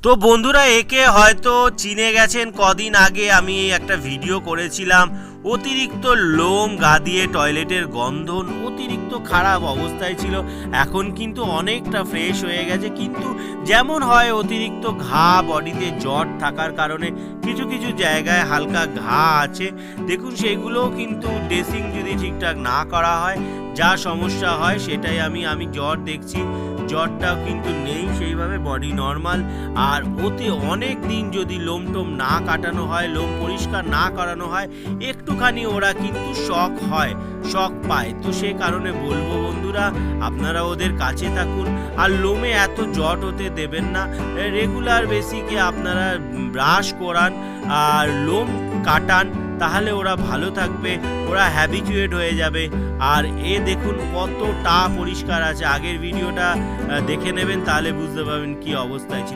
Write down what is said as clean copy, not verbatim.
তো বন্ধুরা, একে হয়তো চিনে গেছেন। কদিন আগে আমি একটা ভিডিও করেছিলাম, অতিরিক্ত লোম গা দিয়ে টয়লেটের গন্ধ অতিরিক্ত খারাপ অবস্থায় ছিল। এখন কিন্তু অনেকটা ফ্রেশ হয়ে গেছে, কিন্তু যেমন হয় অতিরিক্ত ঘা, বডিতে জট থাকার কারণে কিছু কিছু জায়গায় হালকা ঘা আছে। দেখুন, সেগুলোও কিন্তু ড্রেসিং যদি ঠিকঠাক না করা হয় যা সমস্যা হয় সেটাই আমি জ্বর দেখছি। জ্বরটাও কিন্তু নেই সেইভাবে, বডি নর্মাল। আর ওতে অনেক দিন যদি লোম টোম না কাটানো হয়, লোম পরিষ্কার না করানো হয়, একটুখানি ওরা কিন্তু শক হয়, শক পায়। তো সে কারণে বলবো বন্ধুরা, আপনারা ওদের কাছে থাকুন আর লোমে এত জট হতে দেবেন না। রেগুলার বেসিকে আপনারা ব্রাশ করান আর লোম কাটান, তাহলে ওরা ভালো থাকবে, ওরা হ্যাবিচুয়েট হয়ে যাবে। আর দেখুন কতটা পরিষ্কার আছে। আগের ভিডিওটা দেখে নেবেন, তাহলে বুঝতে পারবেন কি অবস্থায় ছিল।